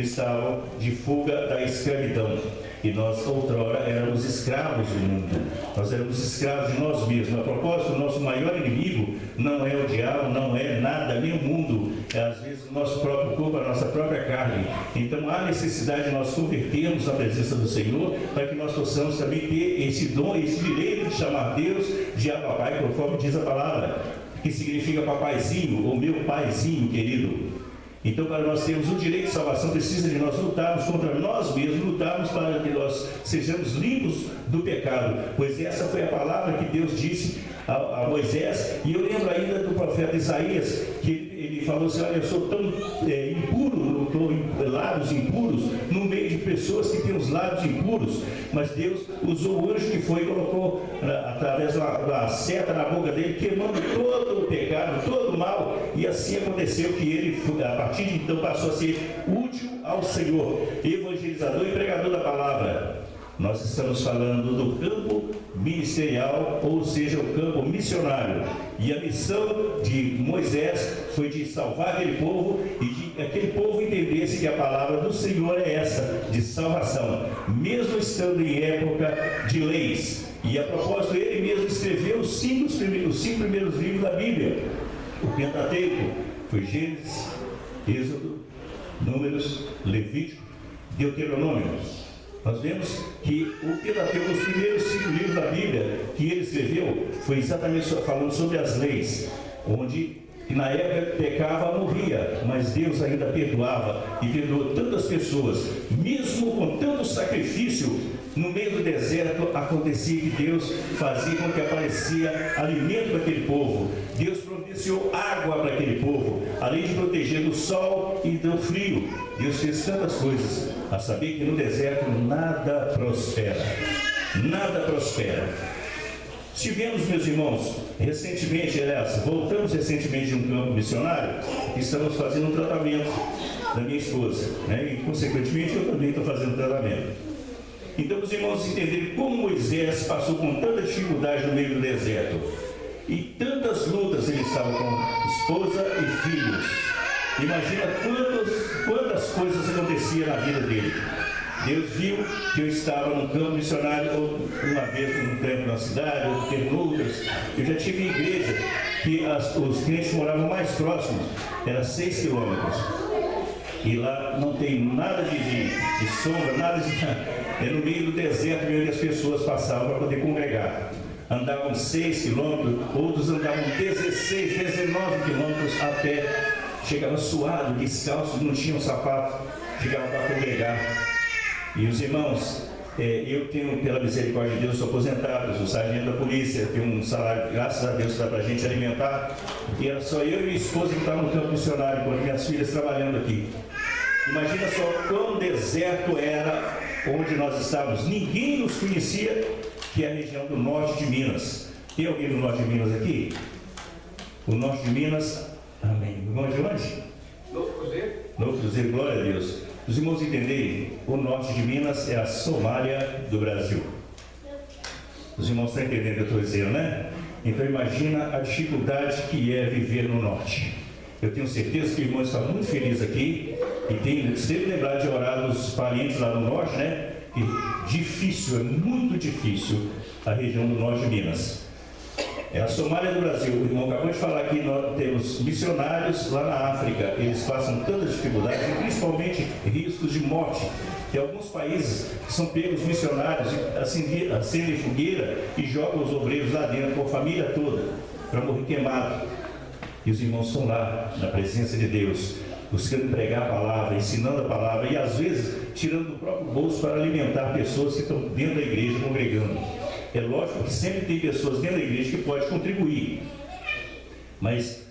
estavam de fuga da escravidão. E nós, outrora, éramos escravos do mundo. Nós éramos escravos de nós mesmos. A propósito, o nosso maior inimigo não é o diabo, não é nada, nem o mundo. É, às vezes, o nosso próprio corpo, a nossa própria carne. Então, há necessidade de nós convertermos na presença do Senhor, para que nós possamos também ter esse dom, esse direito de chamar Deus de Papai, conforme diz a palavra, que significa papaizinho, ou meu paizinho querido. Então, para nós termos o direito de salvação, precisa de nós lutarmos contra nós mesmos, lutarmos para que nós sejamos limpos do pecado, pois essa foi a palavra que Deus disse a Moisés. E eu lembro ainda do profeta Isaías, que ele falou assim: olha, eu sou tão impuro, estou em lábios impuros, no meio de pessoas que têm os lábios impuros. Mas Deus usou o anjo que foi e colocou através da seta na boca dele, queimando todo o pecado, todo o mal. E assim aconteceu que ele, a partir de então, passou a ser útil ao Senhor, evangelizador e pregador da palavra. Nós estamos falando do campo ministerial, ou seja, o campo missionário. E a missão de Moisés foi de salvar aquele povo e de que aquele povo entendesse que a palavra do Senhor é essa, de salvação, mesmo estando em época de leis. E a propósito, ele mesmo escreveu os cinco primeiros livros da Bíblia. O Pentateuco foi Gênesis, Êxodo, Números, Levítico, Deuteronômio. Nós vemos que o Pentateuco, os primeiros 5 livros da Bíblia que ele escreveu, foi exatamente falando sobre as leis, onde na época pecava, morria, mas Deus ainda perdoava, e perdoou tantas pessoas, mesmo com tanto sacrifício. No meio do deserto acontecia que Deus fazia com que aparecia alimento para aquele povo. Deus providenciou água para aquele povo, além de proteger do sol e do frio. Deus fez tantas coisas, a saber que no deserto nada prospera. Nada prospera. Estivemos, meus irmãos, recentemente, aliás, voltamos recentemente de um campo missionário, e estamos fazendo um tratamento da minha esposa, né? E consequentemente eu também estou fazendo tratamento. Então, os irmãos entenderem como Moisés passou com tanta dificuldade no meio do deserto. E tantas lutas ele estava com esposa e filhos. Imagina quantas coisas aconteciam na vida dele. Deus viu que eu estava num campo missionário, uma vez num campo na cidade, outro tempo em outras. Eu já tive em igreja que os crentes moravam mais próximos, era 6 quilômetros. E lá não tem nada de sombra, nada de... É no meio do deserto onde as pessoas passavam para poder congregar. Andavam 6 quilômetros, outros andavam 16, 19 quilômetros a pé. Chegavam suados, descalços, não tinham sapato, chegavam para congregar. E os irmãos, eu tenho, pela misericórdia de Deus, sou aposentado, sou sargento da polícia, tenho um salário, graças a Deus, que dá para a gente alimentar. E era só eu e minha esposa que estavam no campo missionário, com as minhas filhas trabalhando aqui. Imagina só quão deserto era onde nós estávamos. Ninguém nos conhecia, que é a região do norte de Minas. Tem alguém do norte de Minas aqui? O norte de Minas, amém. Irmão de onde? Novo Cruzeiro. Novo Cruzeiro, glória a Deus. Os irmãos entenderem, o norte de Minas é a Somália do Brasil. Os irmãos estão entendendo o que eu estou dizendo, né? Então imagina a dificuldade que é viver no norte. Eu tenho certeza que o irmão está muito feliz aqui e tem sempre lembrado de orar dos parentes lá no norte, né? Que difícil, é muito difícil a região do norte de Minas. É a Somália do Brasil. O irmão acabou de falar que nós temos missionários lá na África. Eles passam tantas dificuldades, principalmente riscos de morte. Tem alguns países que são pegos missionários, acendem fogueira e jogam os obreiros lá dentro com a família toda para morrer queimado. E os irmãos estão lá, na presença de Deus, buscando pregar a palavra, ensinando a palavra, e às vezes tirando do próprio bolso para alimentar pessoas que estão dentro da igreja congregando. É lógico que sempre tem pessoas dentro da igreja que podem contribuir, mas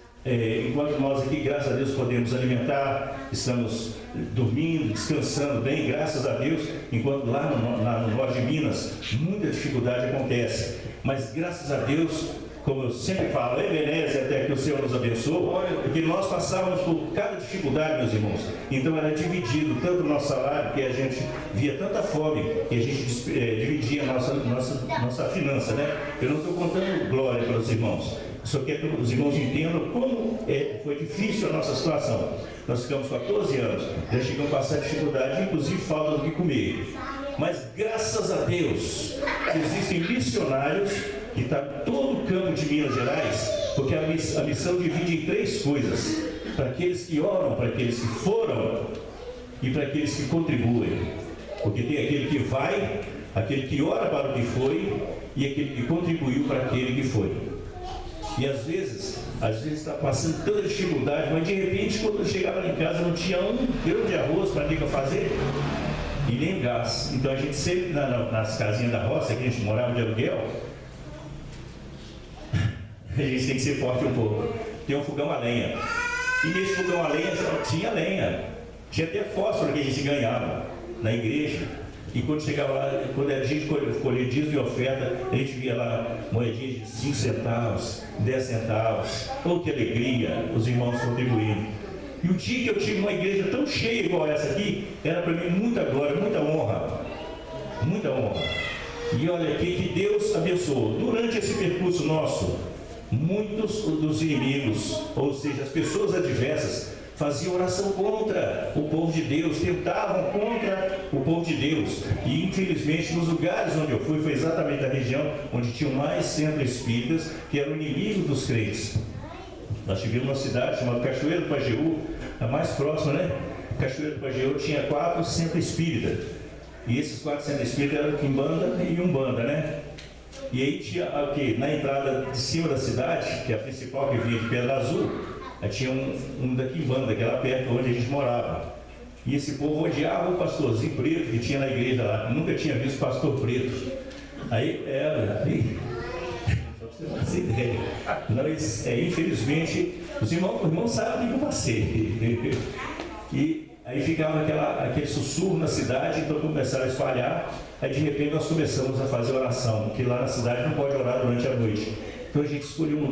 enquanto nós aqui, graças a Deus, podemos alimentar, estamos dormindo, descansando bem, graças a Deus, enquanto lá no norte de Minas muita dificuldade acontece, mas graças a Deus, como eu sempre falo, Ebenezer, até que o Senhor nos abençoe, porque nós passávamos por cada dificuldade, meus irmãos. Então era dividido tanto o nosso salário, que a gente via tanta fome, que a gente dividia a nossa finança, né? Eu não estou contando glória para os irmãos, Só quero que os irmãos entendam como foi difícil a nossa situação. Nós ficamos 14 anos, já chegamos a passar dificuldade, inclusive falta do que comer. Mas graças a Deus, existem missionários que estão em todo o campo de Minas Gerais, porque a missão divide em 3 coisas: para aqueles que oram, para aqueles que foram e para aqueles que contribuem. Porque tem aquele que vai, aquele que ora para o que foi e aquele que contribuiu para aquele que foi. E às vezes está passando tanta dificuldade, mas de repente quando eu chegava lá em casa não tinha um grão de arroz para ter que fazer e nem gás. Então a gente sempre nas casinhas da roça, que a gente morava de aluguel, a gente tem que ser forte um pouco. Tem um fogão a lenha. E nesse fogão a lenha já tinha lenha. Tinha até fósforo que a gente ganhava na igreja. E quando chegava lá, quando a gente colher dízimo e oferta, a gente via lá moedinhas de 5 centavos, 10 centavos. Oh, que alegria, os irmãos contribuindo. E o dia que eu tive uma igreja tão cheia igual essa aqui, era para mim muita glória, muita honra. Muita honra. E olha aqui que Deus abençoou. Durante esse percurso nosso, muitos dos inimigos, ou seja, as pessoas adversas, faziam oração contra o povo de Deus, tentavam contra o povo de Deus. E infelizmente nos lugares onde eu fui, foi exatamente a região onde tinham mais centros espíritas, que eram inimigos dos crentes. Nós tivemos uma cidade chamada Cachoeira do Pajeú, a mais próxima, né? Cachoeira do Pajeú tinha 4 centros espíritas. E esses 4 centros espíritas eram Quimbanda e Umbanda, né? E aí tinha aqui, na entrada de cima da cidade, que é a principal que vinha de Pedra Azul, tinha um da Quimbanda, que era perto onde a gente morava. E esse povo odiava o pastorzinho preto que tinha na igreja lá. Eu nunca tinha visto pastor preto. Aí só para você fazer ideia. Nós, infelizmente, os irmãos sabem o que eu passei. E aí ficava aquele sussurro na cidade, então começaram a espalhar. Aí de repente nós começamos a fazer oração, porque lá na cidade não pode orar durante a noite. Então a gente escolheu um lugar